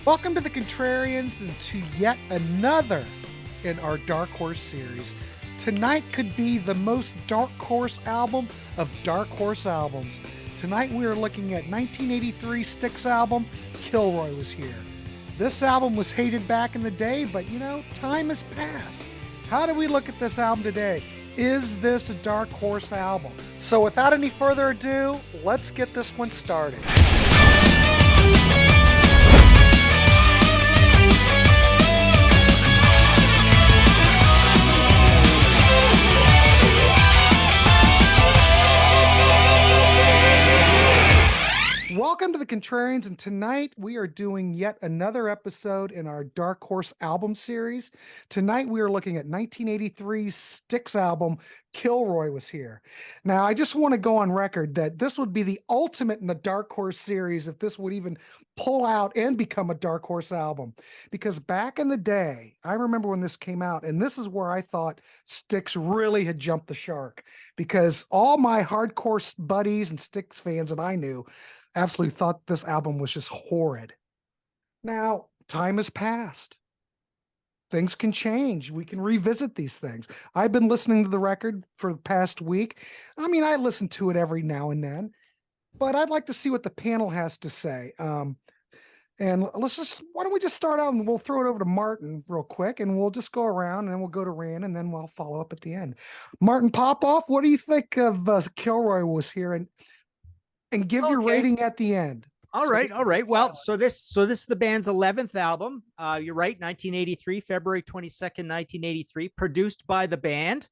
Welcome to the Contrarians and to yet another in our Dark Horse series. Tonight could be the most Dark Horse album of Dark Horse albums. Tonight we are looking at 1983 STYX'S album, Kilroy Was Here. This album was hated back in the day, but you know, time has passed. How do we look at this album today? Is this a Dark Horse album? So without any further ado, let's get this one started. Welcome to the Contrarians, and tonight we are doing yet another episode in our Dark Horse album series. Tonight we are looking at 1983's STYX'S album, Kilroy Was Here. Now, I just want to go on record that this would be the ultimate in the Dark Horse series if this would even pull out and become a Dark Horse album. Because back in the day, I remember when this came out, and this is where I thought STYX'S really had jumped the shark, because all my hardcore buddies and STYX'S fans that I knew absolutely thought this album was just horrid. Now, time has passed. Things can change. We can revisit these things. I've been listening to the record for the past week. I mean, I listen to it every now and then, but I'd like to see what the panel has to say. And why don't we just start out and we'll throw it over to Martin real quick and we'll just go around and then we'll go to Rand and then we'll follow up at the end. Martin Popoff, what do you think of Kilroy Was Here? And give your rating at the end. All right. Well, so this is the band's 11th album. You're right, 1983, February 22nd, 1983, produced by the band.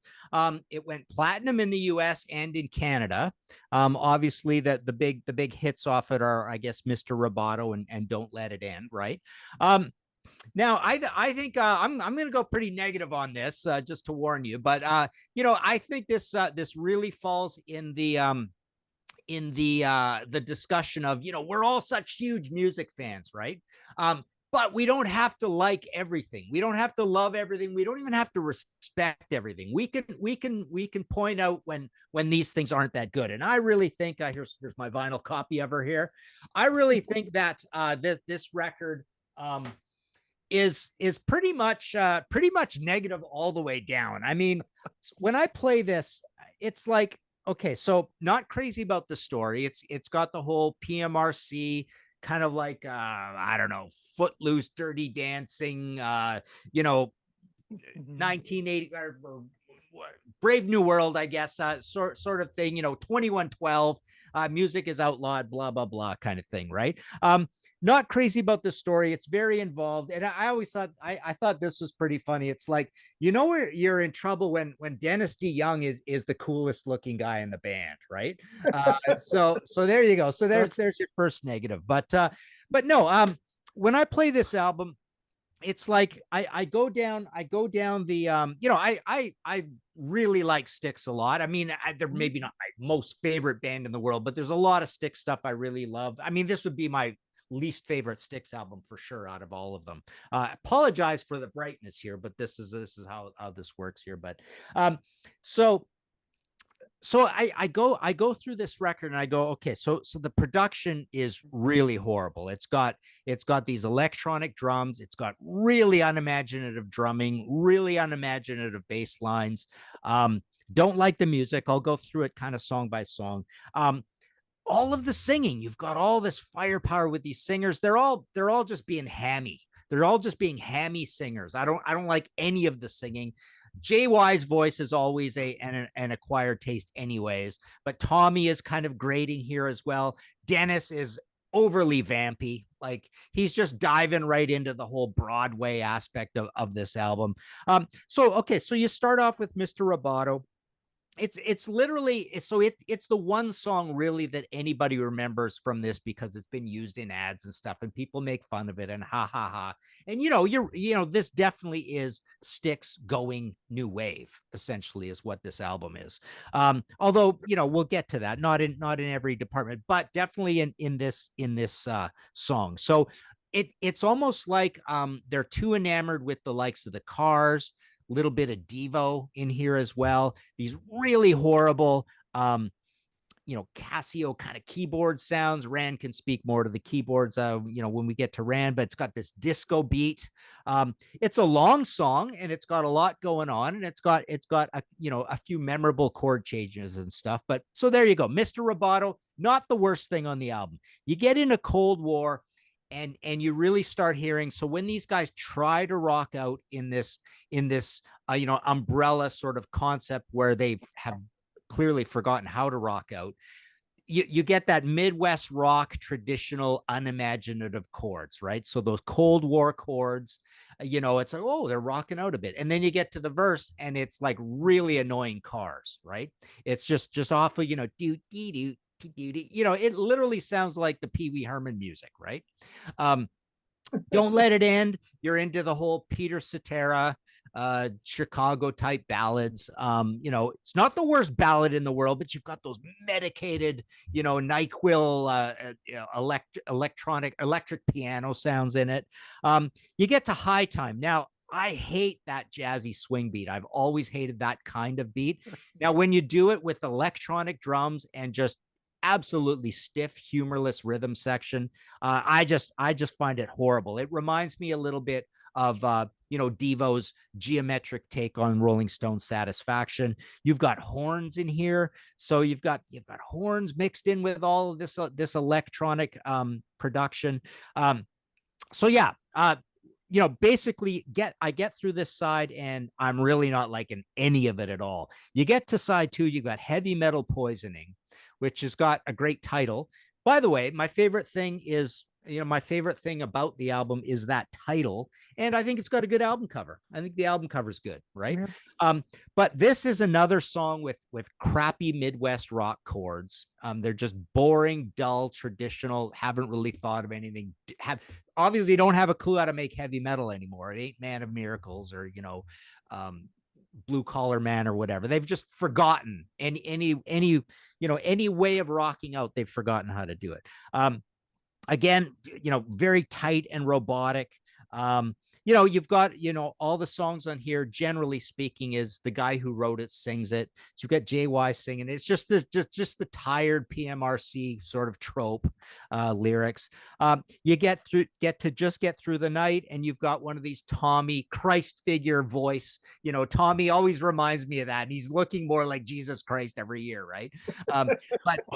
It went platinum in the US and in Canada. Obviously the big hits off it are, I guess, Mr. Roboto and Don't Let It End, right? Now, I think I'm going to go pretty negative on this, just to warn you. But I think this really falls in the discussion of, we're all such huge music fans, right? But we don't have to like everything. We don't have to love everything. We don't even have to respect everything. We can point out when these things aren't that good. And I really think here's my vinyl copy of her here. I really think that this record is pretty much negative all the way down. I mean, when I play this, it's like, okay, so not crazy about the story. It's got the whole PMRC kind of like I don't know, Footloose, Dirty Dancing, 1980 or Brave New World, I guess, sort of thing. 2112, music is outlawed, blah blah blah, kind of thing, right? Not crazy about the story. It's very involved. And I always thought, I thought this was pretty funny. It's like, where you're in trouble when Dennis DeYoung is the coolest looking guy in the band, right? So there you go. So there's your first negative. But no, when I play this album, it's like I go down the I really like STYX'S a lot. I mean, they're maybe not my most favorite band in the world, but there's a lot of STYX'S stuff I really love. I mean, this would be my least favorite STYX'S album for sure out of all of them. Apologize for the brightness here, but this is how this works here. But so I go through this record and I go, okay, so the production is really horrible. It's got these electronic drums, it's got really unimaginative drumming, really unimaginative bass lines. Don't like the music. I'll go through it kind of song by song. All of the singing, you've got all this firepower with these singers. They're all just being hammy. They're all just being hammy singers. I don't like any of the singing. JY's voice is always an acquired taste anyways, but Tommy is kind of grating here as well. Dennis is overly vampy. Like, he's just diving right into the whole Broadway aspect of this album. So you start off with Mr. Roboto. It's literally, so it's the one song really that anybody remembers from this because it's been used in ads and stuff and people make fun of it and ha ha ha. And this definitely is STYX'S going new wave, essentially, is what this album is. Although, we'll get to that, not in every department, but definitely in this song. So it's almost like they're too enamored with the likes of the Cars, little bit of Devo in here as well. These really horrible Casio kind of keyboard sounds. Rand can speak more to the keyboards, when we get to Rand, but it's got this disco beat. It's a long song and it's got a lot going on, and it's got a few memorable chord changes and stuff. But so there you go. Mr. Roboto, not the worst thing on the album. You get into Cold War and you really start hearing. So when these guys try to rock out in this umbrella sort of concept where they have clearly forgotten how to rock out, you get that Midwest rock traditional unimaginative chords, right? So those Cold War chords, it's like, oh, they're rocking out a bit. And then you get to the verse and it's like really annoying cars, right? It's just awful, do, dee, do, it literally sounds like the Pee Wee Herman music, right? Don't Let It End. You're into the whole Peter Cetera, Chicago type ballads. It's not the worst ballad in the world, but you've got those medicated, NyQuil, electric piano sounds in it. You get to High Time. Now, I hate that jazzy swing beat. I've always hated that kind of beat. Now, when you do it with electronic drums and just absolutely stiff, humorless rhythm section, I just find it horrible. It reminds me a little bit of Devo's geometric take on Rolling Stone Satisfaction. You've got horns in here, so you've got horns mixed in with all of this electronic production. Basically I get through this side and I'm really not liking any of it at all. You get to side 2, you've got Heavy Metal Poisoning, which has got a great title. By the way, my favorite thing about the album is that title. And I think it's got a good album cover. I think the album cover is good, right? Yeah. But this is another song with crappy Midwest rock chords. They're just boring, dull, traditional, haven't really thought of anything. Obviously don't have a clue how to make heavy metal anymore. It ain't Man of Miracles or, Blue Collar Man or whatever. They've just forgotten any way of rocking out. They've forgotten how to do it. Again, very tight and robotic. You've got, all the songs on here, generally speaking, is the guy who wrote it sings it. So you've got JY singing. It's just the tired PMRC sort of trope lyrics. You get through the night, and you've got one of these Tommy Christ figure voice. Tommy always reminds me of that. And he's looking more like Jesus Christ every year, right? But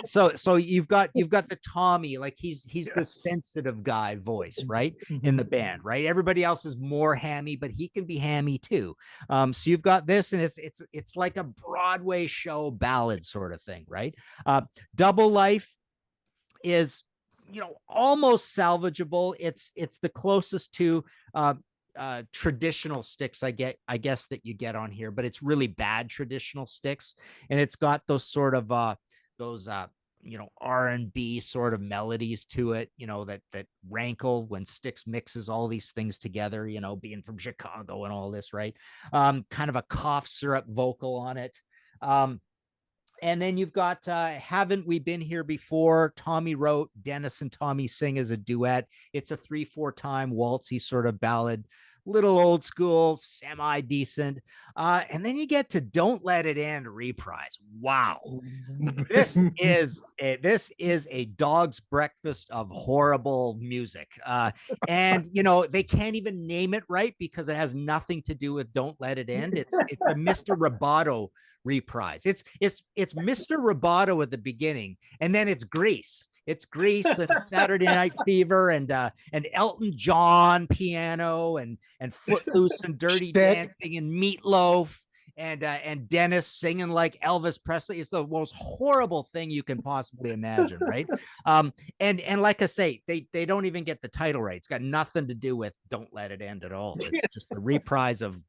so you've got the Tommy, like he's the sensitive guy voice, right? In the band, right? Everybody else is more hammy, but he can be hammy too. So you've got this, and it's like a Broadway show ballad sort of thing, right? Double Life is almost salvageable. It's the closest to traditional Styx I guess that you get on here, but it's really bad traditional Styx, and it's got those sort of R&B sort of melodies to it, that rankle when Styx mixes all these things together, being from Chicago and all this, right? Kind of a cough syrup vocal on it. And then you've got Haven't We Been Here Before? Tommy wrote, Dennis and Tommy sing as a duet. It's a 3/4 time waltzy sort of ballad, little old school, semi-decent. And then you get to Don't Let It End reprise. Wow. This is a dog's breakfast of horrible music. And they can't even name it right because it has nothing to do with Don't Let It End. It's a Mr. Roboto reprise. It's Mr. Roboto at the beginning, and then it's Grease. It's Grease and Saturday Night Fever and Elton John piano and Footloose and Dirty Dancing and Meatloaf and Dennis singing like Elvis Presley. It's the most horrible thing you can possibly imagine, right? And like I say, they don't even get the title right. It's got nothing to do with Don't Let It End at all. It's just a reprise of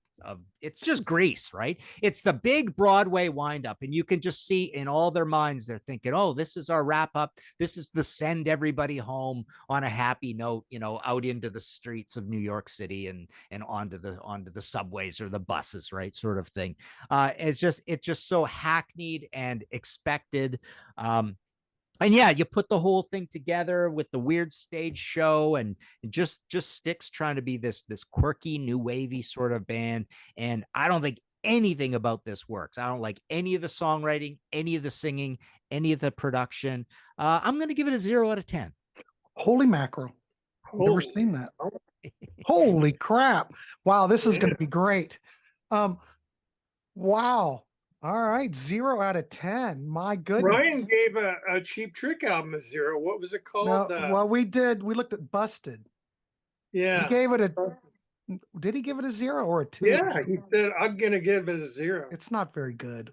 it's just Grease, right? It's the big Broadway windup, and you can just see in all their minds they're thinking, oh, this is our wrap up, this is the send everybody home on a happy note, out into the streets of New York City and onto the subways or the buses, right? Sort of thing. It's just so hackneyed and expected. And yeah, you put the whole thing together with the weird stage show and just Styx trying to be this quirky new wavy sort of band. And I don't think anything about this works. I don't like any of the songwriting, any of the singing, any of the production. I'm going to give it a 0 out of 10. Holy mackerel. Never seen that. Holy crap. Wow, this is going to be great. Wow. All right, 0 out of 10. My goodness. Ryan gave a Cheap Trick album a 0. What was it called? No, well, we looked at Busted. Yeah. He gave it did he give it a 0 or a 2? Yeah, he said, I'm going to give it a 0. It's not very good.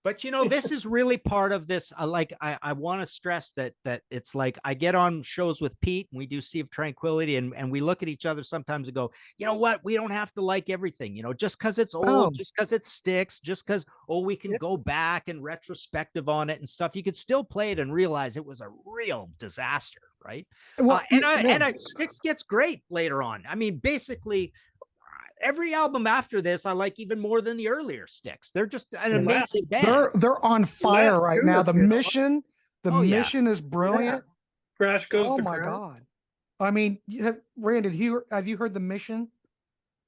But this is really part of this. I want to stress that it's like I get on shows with Pete and we do Sea of Tranquility and we look at each other sometimes and go, you know what? We don't have to like everything, just because it's old, just because it sticks, just because, we can go back and retrospective on it and stuff. You could still play it and realize it was a real disaster, right? Well, and Styx gets great later on. I mean, basically, every album after this, I like even more than the earlier Styx. They're just an amazing band. They're on fire right now. The mission is brilliant. Crash goes to Oh my God. I mean, Randy, have you heard The Mission?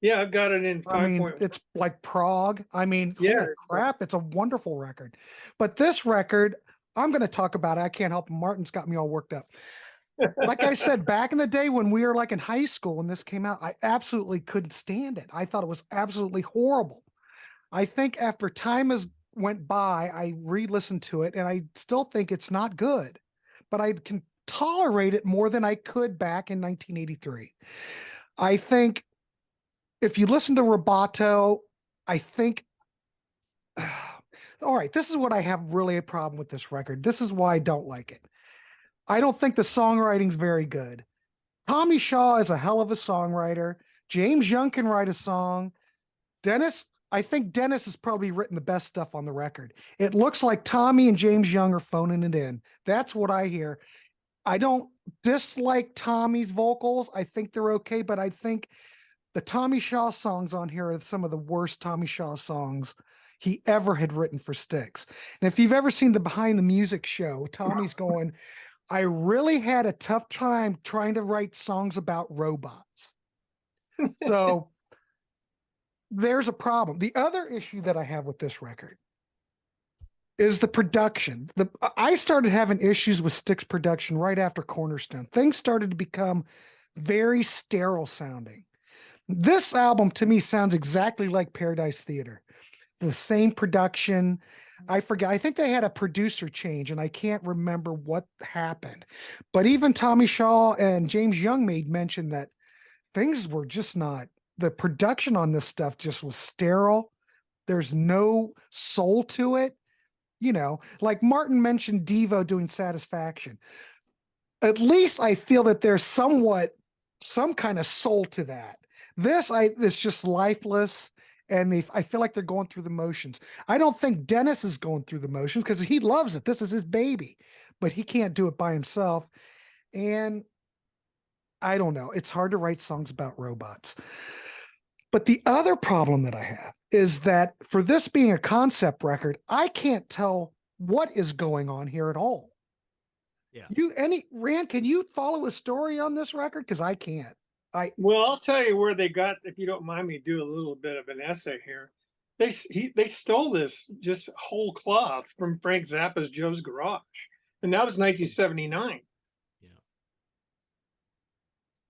Yeah, I've got it in 5. I mean, it's like Prague. I mean, holy crap, it's a wonderful record. But this record, I'm going to talk about it. I can't help it. Martin's got me all worked up. Like I said, back in the day when we were like in high school when this came out, I absolutely couldn't stand it. I thought it was absolutely horrible. I think after time has went by, I re-listened to it and I still think it's not good, but I can tolerate it more than I could back in 1983. I think if you listen to Roboto, I think, all right, this is what I have really a problem with this record. This is why I don't like it. I don't think the songwriting's very good. Tommy Shaw is a hell of a songwriter. James Young can write a song. I think Dennis has probably written the best stuff on the record. It looks like Tommy and James Young are phoning it in. That's what I hear. I don't dislike Tommy's vocals. I think they're okay, but I think the Tommy Shaw songs on here are some of the worst Tommy Shaw songs he ever had written for Styx. And if you've ever seen the Behind the Music show, Tommy's going, I really had a tough time trying to write songs about robots. So there's a problem. The other issue that I have with this record is the production. I started having issues with Styx production right after Cornerstone. Things started to become very sterile sounding. This album to me sounds exactly like Paradise Theater. The same production. I forgot. I think they had a producer change and I can't remember what happened. But even Tommy Shaw and James Young made mention that things were just not, the production on this stuff just was sterile. There's no soul to it. Like Martin mentioned Devo doing Satisfaction. At least I feel that there's some kind of soul to that. It's just lifeless. And I feel like they're going through the motions. I don't think Dennis is going through the motions because he loves it. This is his baby, but he can't do it by himself. And I don't know. It's hard to write songs about robots. But the other problem that I have is that for this being a concept record, I can't tell what is going on here at all. Yeah. Rand, can you follow a story on this record? Because I can't. Well, I'll tell you where they got, if you don't mind me do a little bit of an essay here. They stole this just whole cloth from Frank Zappa's Joe's Garage. And that was 1979. Yeah.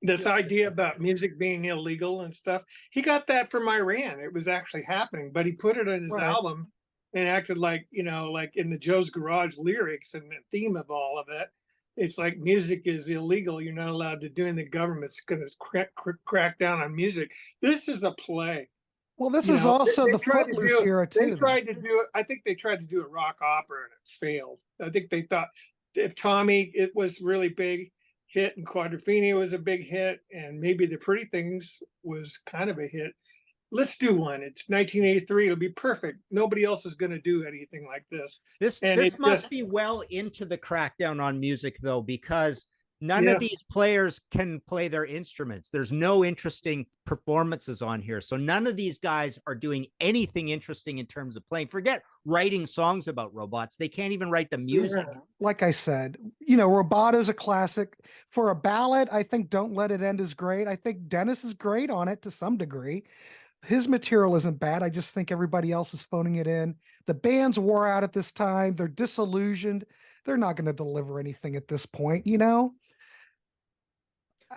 This idea about music being illegal and stuff. He got that from Iran. It was actually happening, but he put it in his album and acted like, like in the Joe's Garage lyrics and the theme of all of it. It's like music is illegal. You're not allowed to do it. And the government's going to crack down on music. This is a play. Well, this is also the Footloose era too. They tried to do it. I think they tried to do a rock opera and it failed. I think they thought if Tommy, it was really big hit and Quadrophenia was a big hit and maybe The Pretty Things was kind of a hit. Let's do one. It's 1983. It'll be perfect. Nobody else is going to do anything like this. This must be well into the crackdown on music, though, because none of these players can play their instruments. There's no interesting performances on here. So none of these guys are doing anything interesting in terms of playing. Forget writing songs about robots. They can't even write the music. Like I said, Roboto is a classic. For a ballad, I think Don't Let It End is great. I think Dennis is great on it to some degree. his material isn't bad. I just think everybody else is phoning it in. The band's wore out at this time. They're disillusioned. They're not going to deliver anything at this point, you know?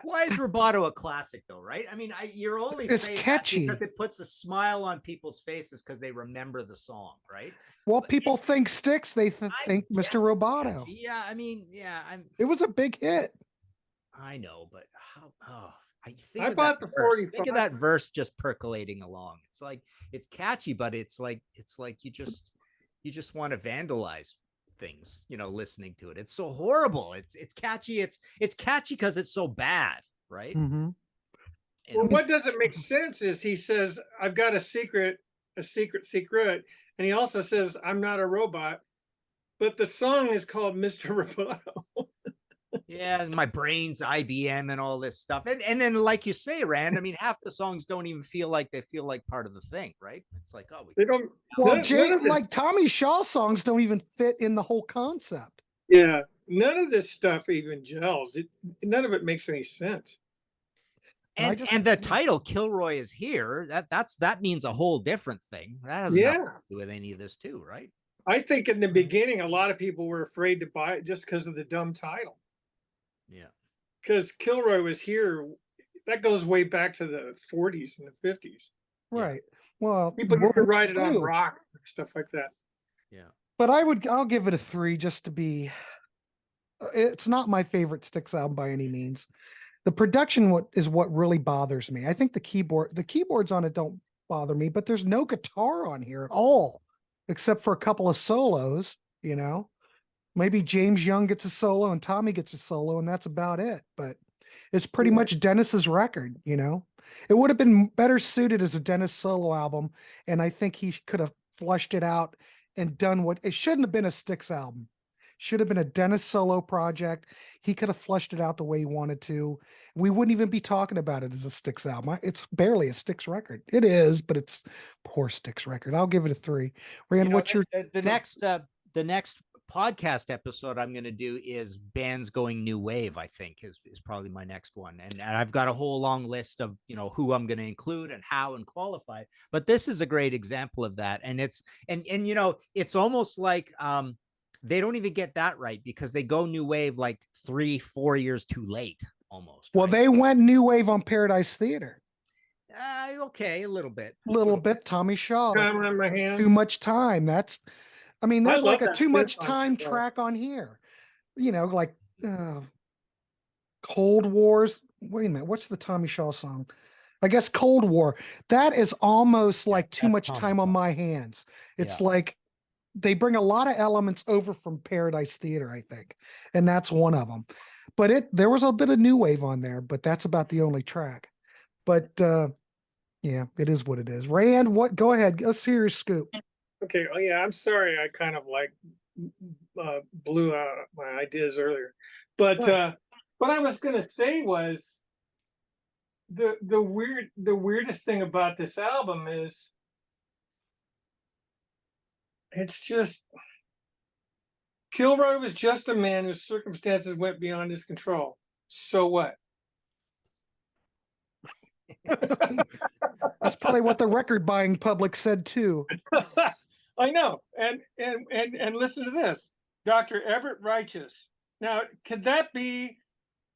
Why is Roboto a classic though, right? I mean, you're only It's saying catchy. that because it puts a smile on people's faces because they remember the song, right? Well, But people think Styx, they think Mr. Roboto. Yeah, I mean, yeah, it was a big hit. I know, but how? Oh, I bought the 45. Think of that verse just percolating along. It's like it's catchy, but it's like you just want to vandalize things, you know, listening to it. It's so horrible. It's catchy. It's catchy because it's so bad, right? Mm-hmm. Well, what doesn't make sense is he says, "I've got a secret," and he also says, "I'm not a robot," but the song is called Mr. Roboto. Yeah, my brain's IBM and all this stuff. And then, like you say, Rand, I mean, half the songs don't even feel like part of the thing, right? It's like, oh, they don't. Well, like Tommy Shaw songs don't even fit in the whole concept. Yeah, none of this stuff even gels. None of it makes any sense. And the title Kilroy is here. That means a whole different thing. That has nothing to do with any of this too, right? I think in the beginning, a lot of people were afraid to buy it just because of the dumb title. Yeah. Because Kilroy was here. That goes way back to the 40s and the 50s. Right. Well, people could write it on rock and stuff like that. Yeah. But I'll give it a 3 just to be. It's not my favorite Styx album by any means. The production is what really bothers me. I think the keyboards on it don't bother me, but there's no guitar on here at all, except for a couple of solos, you know. Maybe James Young gets a solo and Tommy gets a solo, and that's about it. But it's pretty much Dennis's record, you know. It would have been better suited as a Dennis solo album, and I think he could have flushed it out and done what it shouldn't have been a Styx album. Should have been a Dennis solo project. He could have flushed it out the way he wanted to. We wouldn't even be talking about it as a Styx album. It's barely a Styx record. It is, but it's poor Styx record. I'll give it a 3. Rand, what's your the next podcast episode I'm going to do is bands going new wave, I think is probably my next one. And I've got a whole long list of, you know, who I'm going to include and how and qualify. But this is a great example of that. And it's, and you know, it's almost like, they don't even get that right because they go new wave like 3-4 years too late almost. Well, they went new wave on Paradise Theater. Okay, a little bit. Tommy Shaw. Too much time. There's like a too much time track on here. You know, like Cold Wars. Wait a minute, what's the Tommy Shaw song? I guess Cold War. That is almost like too much time on my hands. It's like they bring a lot of elements over from Paradise Theater, I think, and that's one of them. But there was a bit of new wave on there, but that's about the only track. But yeah, it is what it is. Rand, go ahead. Let's hear your scoop. Okay. Oh yeah, I'm sorry. I kind of like blew out my ideas earlier, but what I was gonna say was the weirdest thing about this album is it's just Kilroy was just a man whose circumstances went beyond his control. So what? That's probably what the record buying public said too. I know. And listen to this. Dr. Everett Righteous. Now, could that be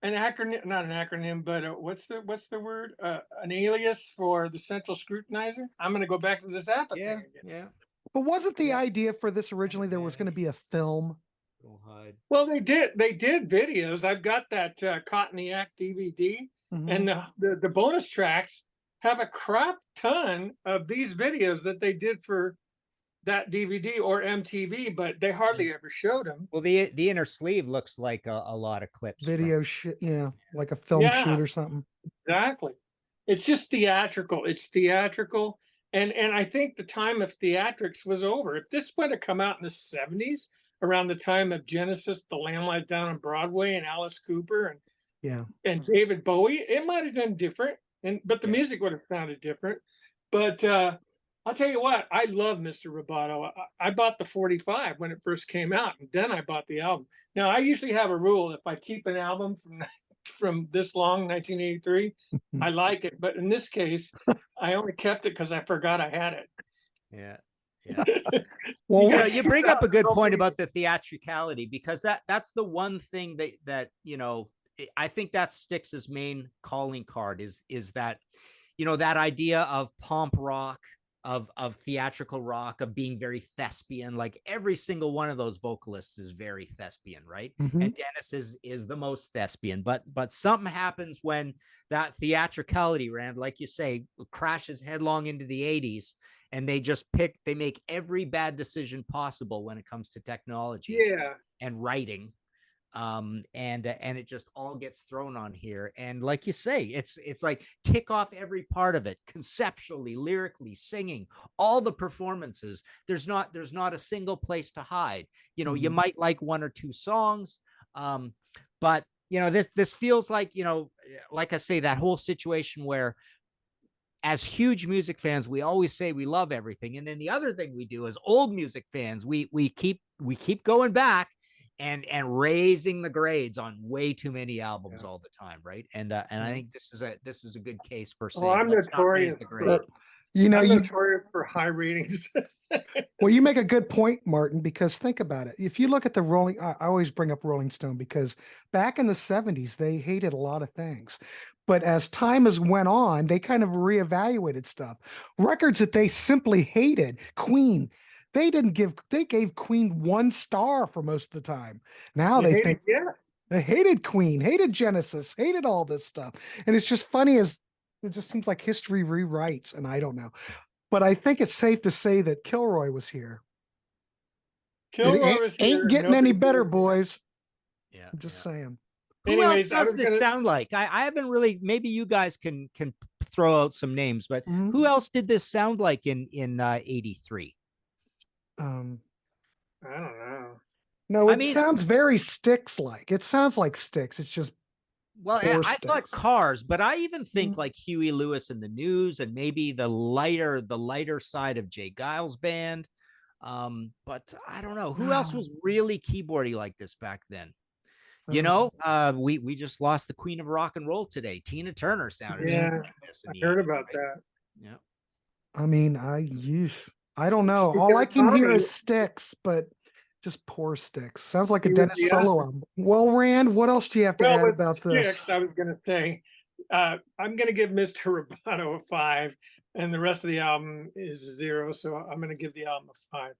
an acronym, not an acronym, but what's the word? An alias for the central scrutinizer? I'm going to go back to this app. Yeah. But wasn't the idea for this originally there was going to be a film? Well, they did videos. I've got that Caught in the Act DVD, and the bonus tracks have a crap ton of these videos that they did for that DVD or MTV, but they hardly ever showed them. Well, the inner sleeve looks like a lot of clips. Video shit, like a film shoot or something. Exactly. It's just theatrical. It's theatrical. And I think the time of theatrics was over. If this would have come out in the 70s, around the time of Genesis, The Lamb Lies Down on Broadway, and Alice Cooper and David Bowie, it might have been different. But the music would have sounded different. But I'll tell you what, I love Mr. Roboto. I bought the 45 when it first came out, and then I bought the album. Now, I usually have a rule: if I keep an album from from this long, 1983. I like it, but in this case, I only kept it because I forgot I had it. Yeah. Yeah. Well, You know, you bring up a good point about the theatricality, because that's the one thing that you know, I think that's STYX'S main calling card is that, you know, that idea of pomp rock, of theatrical rock, of being very thespian. Like every single one of those vocalists is very thespian, right? And Dennis is the most thespian, but something happens when that theatricality, Rand, like you say, crashes headlong into the 80s, and they make every bad decision possible when it comes to technology and writing. And it just all gets thrown on here, and like you say, it's like tick off every part of it, conceptually, lyrically, singing, all the performances. There's not a single place to hide. You know, you might like one or two songs, but you know, this feels like, you know, like I say, that whole situation where, as huge music fans, we always say we love everything, and then the other thing we do as old music fans, we keep going back and raising the grades on way too many albums all the time, right? And I think this is a good case for saying, I'm notorious the grade. You know, I'm notorious for high ratings. well, you make a good point, Martin, because think about it. If you look at the Rolling, I always bring up Rolling Stone because back in the 70s, they hated a lot of things. But as time has went on, they kind of reevaluated stuff. Records that they simply hated, Queen, they gave Queen 1 star for most of the time. Now they think they hated Queen, hated Genesis, hated all this stuff. And it's just funny, as it just seems like history rewrites, and I don't know. But I think it's safe to say that Kilroy was here. Kilroy was here. Ain't getting any better, boys. Yeah, I'm just saying. Who else does this sound like? I haven't really. Maybe you guys can throw out some names, but who else did this sound like in '83? I don't know. No, it sounds very STYX like. It sounds like STYX. It's just I thought Cars, but I even think like Huey Lewis and the News, and maybe the lighter side of Jay Giles' band. But I don't know who else was really keyboardy like this back then. You know, we just lost the queen of rock and roll today. Tina Turner sounded like this. I heard about that. Yeah. I mean, I don't know. All I can hear is STYX, but just poor STYX. Sounds like a Dennis solo album. Well, Rand, what else do you have to add about this? I was going to say, I'm going to give Mr. Roboto a 5, and the rest of the album is a 0. So I'm going to give the album a 5.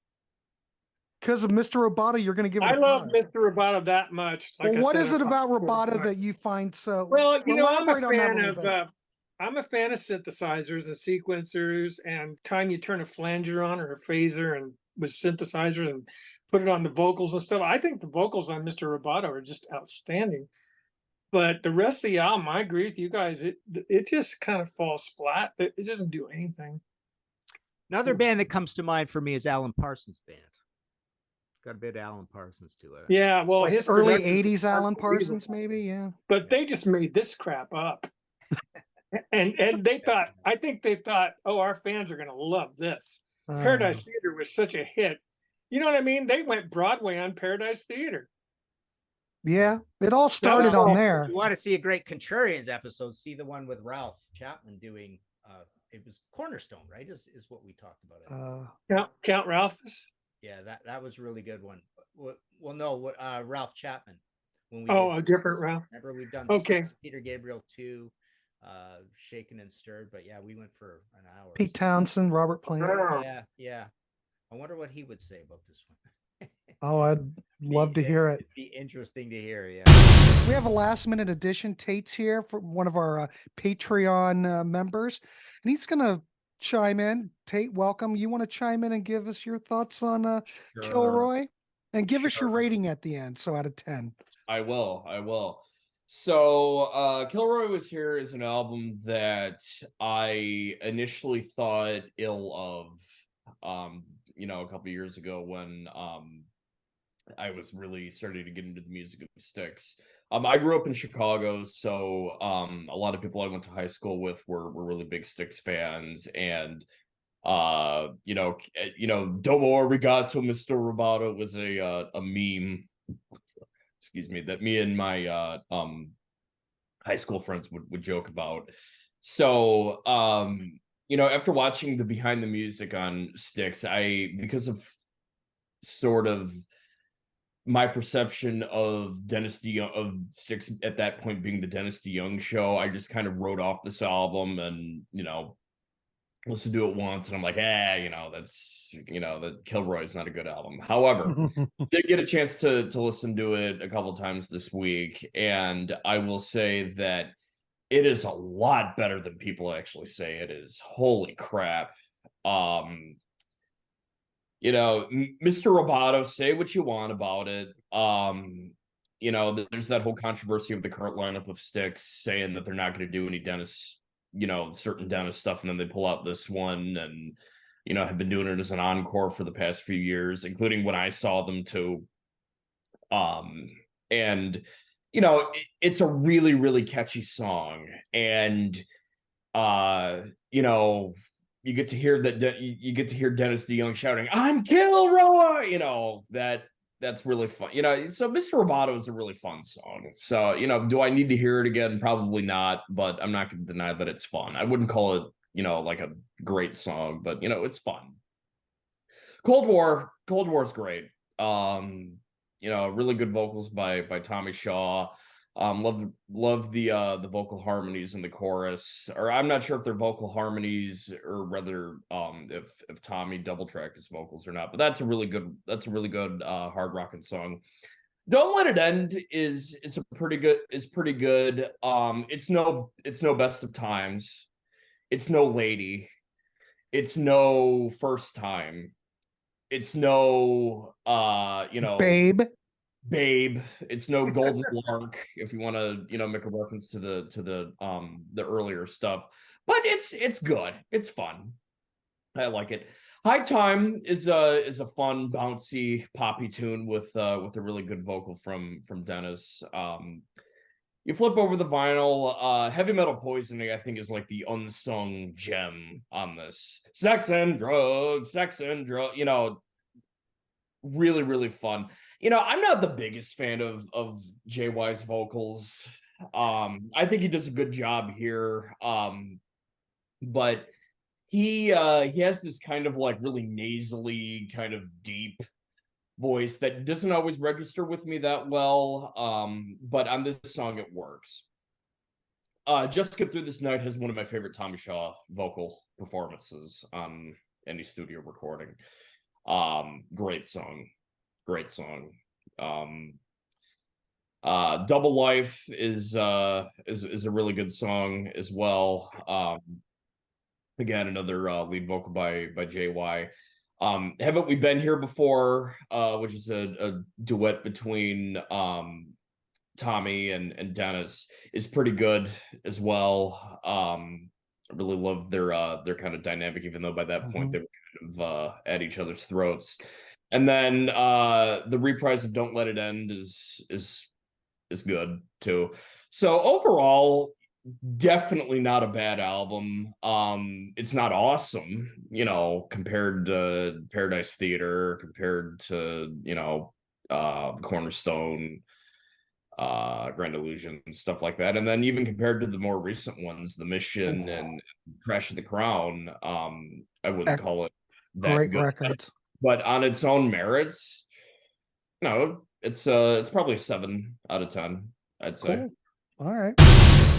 Because of Mr. Roboto, you're going to give it a 5. I love Mr. Roboto that much. Like what is it about Roboto that you find so? Well, you know, I'm a fan of synthesizers and sequencers, and time you turn a flanger on or a phaser and with synthesizers and put it on the vocals and stuff. I think the vocals on Mr. Roboto are just outstanding. But the rest of the album, I agree with you guys. It just kind of falls flat. It doesn't do anything. Another band that comes to mind for me is Alan Parsons' band. Got a bit of Alan Parsons to it. Yeah, well, like his early '80s Alan Parsons, maybe. Yeah, but they just made this crap up. and I think they thought, oh, our fans are going to love this. Paradise Theater was such a hit. You know what I mean? They went Broadway on Paradise Theater. Yeah, it all started on there. If you want to see a great Contrarians episode, see the one with Ralph Chapman doing. It was Cornerstone, right? Is what we talked about. Count Ralphus. Yeah, that was a really good one. Well, no, Ralph Chapman. When we a different Ralph. Remember, we've done Peter Gabriel 2, Shaken and Stirred, but yeah, we went for an hour. Pete Townsend, Robert Plant. Yeah. I wonder what he would say about this one. Oh, I'd love to hear it. It'd be interesting to hear, yeah. We have a last-minute addition. Tate's here for one of our Patreon members, and he's going to chime in. Tate, welcome. You want to chime in and give us your thoughts on Kilroy? And give us your rating at the end, so out of 10. I will. So Kilroy Was Here is an album that I initially thought ill of, a couple of years ago when I was really starting to get into the music of STYX. I grew up in Chicago, so a lot of people I went to high school with were really big STYX fans, and Domo Arigato, Mr. Roboto was a meme, excuse me, that me and my high school friends would joke about. So, after watching the behind the music on STYX'S, because of sort of my perception of STYX'S at that point being the Dennis DeYoung show, I just kind of wrote off this album and, listened to it once and I'm like, that's, that Kilroy is not a good album. However, did get a chance to listen to it a couple times this week, and I will say that it is a lot better than people actually say it is. Holy crap. Mr. Roboto, say what you want about it. There's that whole controversy of the current lineup of STYX'S saying that they're not going to do any Dennis, certain Dennis stuff, and then they pull out this one and, have been doing it as an encore for the past few years, including when I saw them too. And it's a really, really catchy song, and you get to hear Dennis DeYoung shouting, "I'm Kilroy!" That's really fun. So Mr. Roboto is a really fun song. So, do I need to hear it again? Probably not, but I'm not going to deny that it's fun. I wouldn't call it, like a great song, but it's fun. Cold War's great. Really good vocals by Tommy Shaw. Love the vocal harmonies in the chorus, or I'm not sure if they're vocal harmonies or whether if Tommy double tracked his vocals or not, but that's a really good hard rocking song. Don't Let It End is pretty good. It's no Best of Times, it's no Lady, it's no First Time, it's no Babe, it's no Golden Lark, if you want to make a reference to the earlier stuff, but it's good, it's fun, I like it. High Time is a fun bouncy poppy tune with a really good vocal from Dennis. You flip over the vinyl, Heavy Metal Poisoning I think is like the unsung gem on this. Sex and drugs, really, really fun. I'm not the biggest fan of JY's vocals. I think he does a good job here. But he has this kind of like really nasally, kind of deep voice that doesn't always register with me that well. But on this song it works. Just Get Through This Night has one of my favorite Tommy Shaw vocal performances on any studio recording. Great song. Double Life is a really good song as well. Again, another lead vocal by JY. Haven't We Been Here Before, which is a duet between Tommy and Dennis, is pretty good as well. I really love their kind of dynamic, even though by that point they were kind of at each other's throats. And then the reprise of Don't Let It End is good too. So overall, definitely not a bad album. It's not awesome, compared to Paradise Theater, compared to Cornerstone, Grand Illusion, and stuff like that. And then even compared to the more recent ones, The Mission and Crash of the Crown, I wouldn't call it that great good records. But on its own merits, it's probably a 7 out of 10, I'd say. Cool. All right.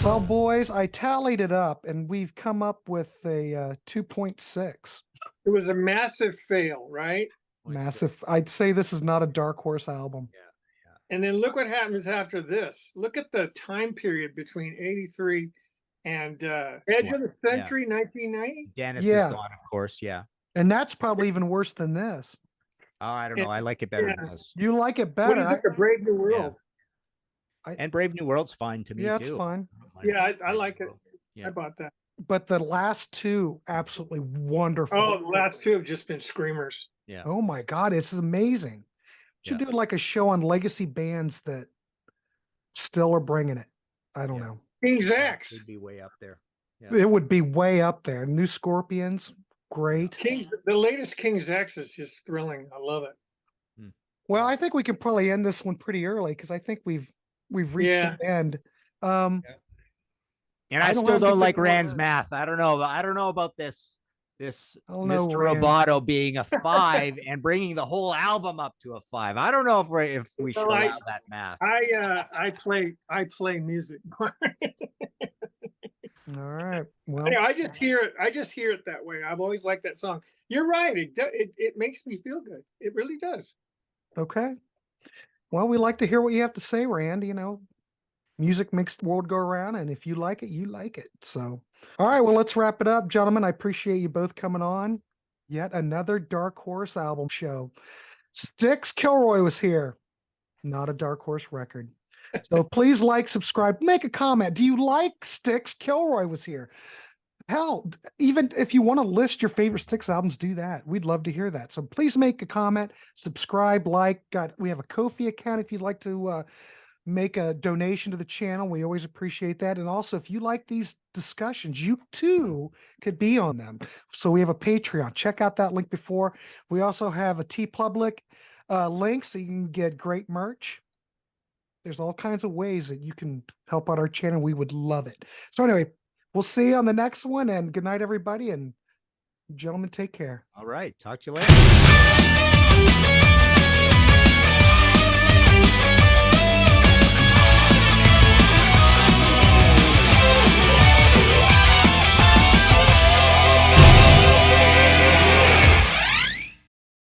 Well, boys, I tallied it up and we've come up with a 2.6. It was a massive fail, right? Massive. I'd say this is not a Dark Horse album. Yeah. And then look what happens after this. Look at the time period between 83 and Edge of the Century, 1990. Dennis is gone, of course. Yeah. And that's probably even worse than this. Oh, I don't know. I like it better than this. You like it What better. do you think of Brave New World? And Brave New World's fine to me, Yeah, too. it's fine. Yeah, I like it. Yeah. I bought that. But the last two, absolutely wonderful. Oh, the last two have just been screamers. Yeah. Oh my God, it's amazing. Should do like a show on legacy bands that still are bringing it. I don't know. King's X. It'd be way up there. Yeah. It would be way up there. New Scorpions, great. The latest King's X is just thrilling. I love it. Well, I think we can probably end this one pretty early because I think we've reached the end. And I don't still have to don't like think about Rand's that. math. I don't know about this don't know, Mr. Rand. Roboto being a 5 and bringing the whole album up to a 5. I don't know if we should Well, allow that math. I play music. All right. Well, I just hear it that way. I've always liked that song. You're right. It makes me feel good. It really does. okay. Well, we like to hear what you have to say, Rand. You know, music makes the world go around, and if you like it, you like it. So, all right. Well, let's wrap it up, gentlemen. I appreciate you both coming on. Yet another Dark Horse album show. STYX'S Kilroy was here. Not a Dark Horse record. So please like, subscribe, make a comment. Do you like STYX'S? Kilroy was here. Hell, even if you want to list your favorite STYX'S albums, do that. We'd love to hear that. So please make a comment, subscribe, like. We have a Ko-fi account if you'd like to make a donation to the channel. We always appreciate that. And also, if you like these discussions, you too could be on them. So we have a Patreon. Check out that link before. We also have a TeePublic link so you can get great merch. There's all kinds of ways that you can help out our channel. We would love it. So anyway, we'll see you on the next one, and good night, everybody. And gentlemen, take care. All right. Talk to you later.